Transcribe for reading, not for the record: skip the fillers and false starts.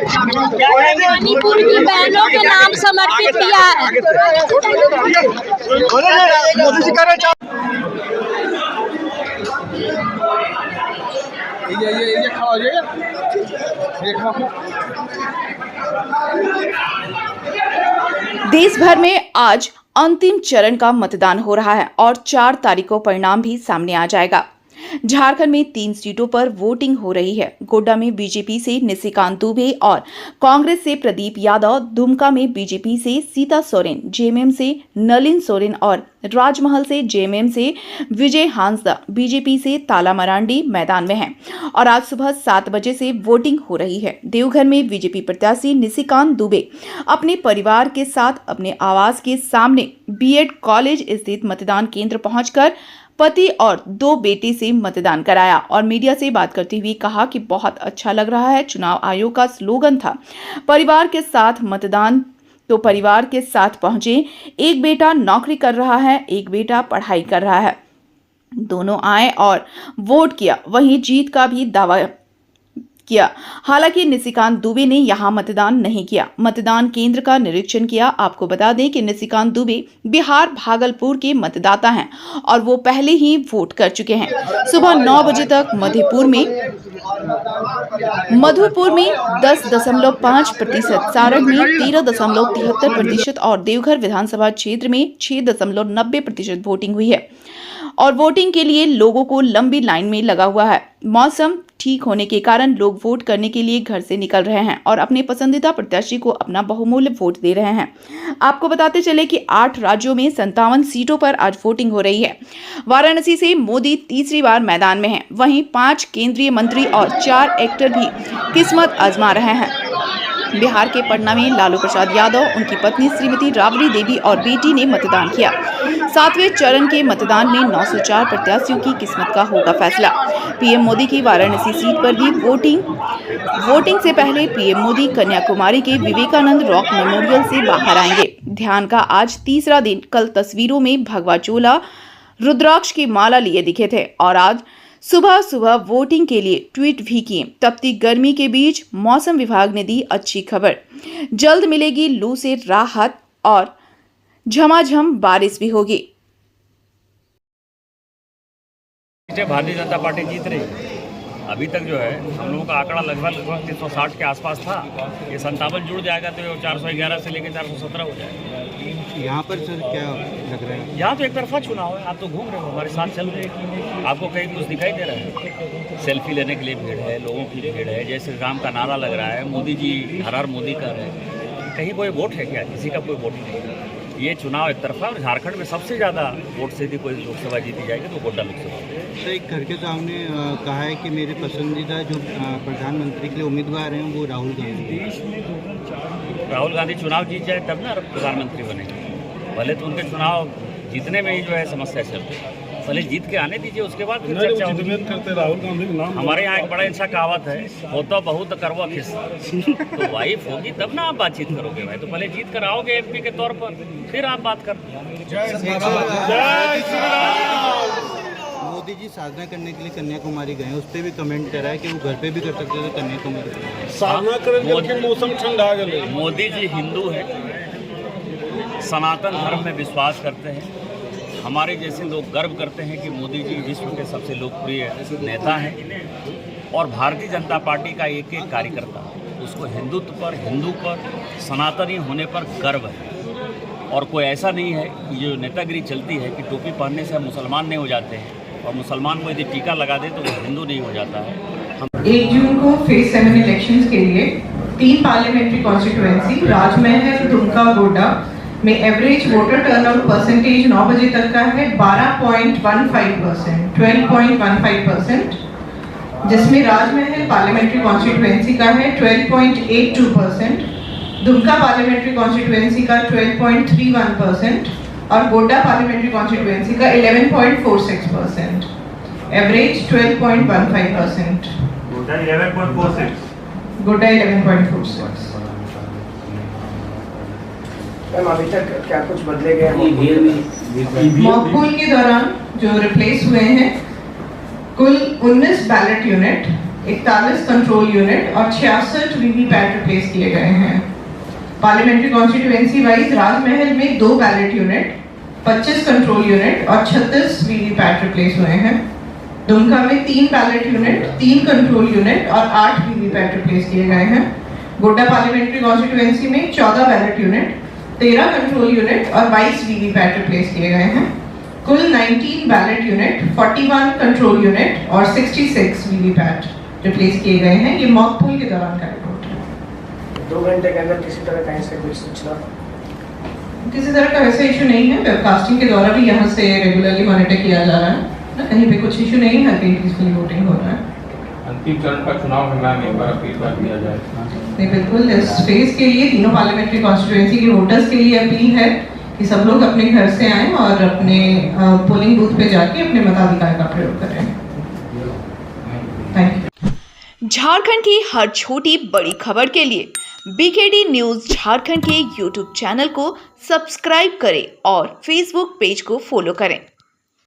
मणिपुर की बहनों के नाम समर्पित किया है। देश भर में आज अंतिम चरण का मतदान हो रहा है और 4 तारीख को परिणाम भी सामने आ जाएगा। झारखंड में 3 सीटों पर वोटिंग हो रही है। गोड्डा में बीजेपी से निशिकांत दुबे और कांग्रेस से प्रदीप यादव, दुमका में बीजेपी से सीता सोरेन, जेएमएम से नलिन सोरेन और राजमहल से जेएमएम से विजय हांसदा, बीजेपी से ताला मरांडी मैदान में हैं और आज सुबह 7 बजे से वोटिंग हो रही है। देवघर में बीजेपी प्रत्याशी निशिकांत दुबे अपने परिवार के साथ अपने आवास के सामने बीएड कॉलेज स्थित मतदान केंद्र पहुंचकर पति और 2 बेटे से मतदान कराया और मीडिया से बात करते हुए कहा कि बहुत अच्छा लग रहा है। चुनाव आयोग का स्लोगन था परिवार के साथ मतदान, तो परिवार के साथ पहुंचे। एक बेटा नौकरी कर रहा है, एक बेटा पढ़ाई कर रहा है, दोनों आए और वोट किया। वहीं जीत का भी दावा किया। हालांकि निशिकांत दुबे ने यहां मतदान नहीं किया, मतदान केंद्र का निरीक्षण किया। आपको बता दें कि निशिकांत दुबे बिहार भागलपुर के मतदाता हैं और वो पहले ही वोट कर चुके हैं। सुबह 9 बजे तक मधुपुर में 10.5%, सारण में 13.73% और देवघर विधानसभा क्षेत्र में 6.90% वोटिंग हुई है और वोटिंग के लिए लोगों को लंबी लाइन में लगा हुआ है। मौसम ठीक होने के कारण लोग वोट करने के लिए घर से निकल रहे हैं और अपने पसंदीदा प्रत्याशी को अपना बहुमूल्य वोट दे रहे हैं। आपको बताते चले कि 8 राज्यों में 57 सीटों पर आज वोटिंग हो रही है। वाराणसी से मोदी तीसरी बार मैदान में हैं। वहीं 5 केंद्रीय मंत्री और 4 एक्टर भी किस्मत आजमा रहे हैं। बिहार के पटना में लालू प्रसाद यादव, उनकी पत्नी श्रीमती राबड़ी देवी और बेटी ने मतदान किया। 7वें चरण के मतदान में 904 प्रत्याशियों की किस्मत का होगा फैसला। पीएम मोदी की वाराणसी सीट पर भी वोटिंग से पहले पीएम मोदी कन्याकुमारी के विवेकानंद रॉक मेमोरियल से बाहर आएंगे। ध्यान का आज तीसरा दिन। कल तस्वीरों में भगवा चोला, रुद्राक्ष की माला लिए दिखे थे और आज सुबह वोटिंग के लिए ट्वीट भी किए। तपती गर्मी के बीच मौसम विभाग ने दी अच्छी खबर, जल्द मिलेगी लू से राहत और झमाझम बारिश भी होगी। भारतीय जनता पार्टी जीत रही है। अभी तक जो है हम लोगों का आंकड़ा लगभग 360 के आसपास था। ये 57 जुड़ जाएगा तो 411 से लेकर 417 हो जाएगा। यहाँ पर सर क्या लग रहा है? यहाँ तो एक तरफा चुनाव है। आप तो घूम रहे हो, हमारे साथ चल रहे हैं। आपको कहीं कुछ दिखाई दे रहा है? सेल्फी लेने के लिए भीड़ है, लोगों की भीड़ है। जय श्री राम का नारा लग रहा है, मोदी जी हर हर मोदी कर रहे हैं। कहीं कोई वोट है क्या? किसी का कोई वोट नहीं है। ये चुनाव एक तरफा और झारखंड में सबसे ज़्यादा वोट से यदि कोई लोकसभा जीती जाएगी तो गोड्डा लोकसभा। सर एक घर के सामने कहा है कि मेरे पसंदीदा जो प्रधानमंत्री के लिए उम्मीदवार हैं वो राहुल गांधी। राहुल गांधी चुनाव जीत जाए तब ना प्रधानमंत्री बनेंगे। पहले तो उनके चुनाव जीतने में ही जो है समस्या चल रही है। पहले जीत के आने दीजिए, उसके बाद फिर चर्चा होगी। राहुल गांधी का नाम हमारे यहाँ एक बड़ा अच्छा कहावत है, होता बहुत करवा किस तो वाइफ होगी तब ना आप बातचीत करोगे भाई। तो पहले जीत कर आओगे एमपी के तौर पर, फिर आप बात कर। मोदी जी साधना करने के लिए कन्याकुमारी गए, उस पर भी कमेंट कर रहा है कि वो घर पे भी कर सकते थे, कन्याकुमारी साधना करेंगे। मौसम ठंडा गया। मोदी जी हिंदू है, सनातन धर्म में विश्वास करते हैं। हमारे जैसे लोग गर्व करते हैं कि मोदी जी विश्व के सबसे लोकप्रिय नेता हैं और भारतीय जनता पार्टी का एक एक कार्यकर्ता उसको हिंदुत्व पर, हिंदू पर, सनातनी होने पर गर्व है। और कोई ऐसा नहीं है कि जो नेतागिरी चलती है कि टोपी पहनने से हम मुसलमान नहीं हो जाते हैं और मुसलमान को यदि टीका लगा दे तो वो हिंदू नहीं हो जाता है। 1 जून को फेज 7 इलेक्शंस के लिए 3 पार्लियामेंट्री कॉन्स्टिट्यूएंसी राजमहल, दुमका, गोड्डा में एवरेज वोटर टर्नआउट परसेंटेज 9 बजे तक का है 12.15%, 12.15%, जिसमें राजमहल पार्लियामेंट्री कॉन्स्टिट्यूएंसी का है 12.82%, दुमका पार्लियामेंट्री कॉन्स्टिट्यूएंसी का 12.31% और गोड्डा पार्लियामेंट्री कॉन्स्टिट्यूएंसी का 11.46%, एवरेज 12.15%। गोड्डा 11.46। अभी तक क्या कुछ बदले गए? मॉक पोल के दौरान जो रिप्लेस हुए हैं कुल 19 बैलेट यूनिट 41 कंट्रोल यूनिट और 66 वीवीपैट रिप्लेस किए गए हैं। पार्लियामेंट्री कॉन्स्टिट्यूएंसी वाइज राजमहल में 2 बैलेट यूनिट, 25 कंट्रोल यूनिट और 36 वीवीपैट रिप्लेस हुए हैं। दुमका में 3 बैलेट यूनिट, 3 कंट्रोल यूनिट और 8 वीवीपैट रिप्लेस किए गए हैं। गोड्डा पार्लियामेंट्री कॉन्स्टिट्यूएंसी में 14 बैलेट यूनिट, 13 कंट्रोल यूनिट और 22 वीवीपैट रिप्लेस किए गए हैं। कुल 19 बैलेट यूनिट, 41 कंट्रोल यूनिट और 66 वीवीपैट रिप्लेस किए गए हैं। ये मॉक पोल के दौरान का रिपोर्ट है। 2 घंटे के अंदर किसी तरह कहीं से कुछ सूचना, किसी तरह का वैसा इशू नहीं है। वेबकास्टिंग के द्वारा भी यहाँ से रेगुलरली मॉनिटर किया जा रहा है ना, कहीं पे कुछ इशू नहीं है, कहीं पीसफुली वोटिंग हो रहा है। अंतिम चरण का चुनाव है मैम, एक बार फीडबैक दिया जाए। नहीं, बिल्कुल इस फेज के लिए तीनों पार्लियामेंट्री कॉन्स्टिट्यूएंसी के वोटर्स के लिए अपील है कि सब लोग अपने घर से आएं और अपने पोलिंग बूथ पे जाके अपने मताधिकार का प्रयोग करें। Thank you. झारखंड की हर छोटी बड़ी खबर के लिए बीकेडी न्यूज़ झारखंड के यूट्यूब चैनल को सब्सक्राइब करें और फेसबुक पेज को फॉलो करें।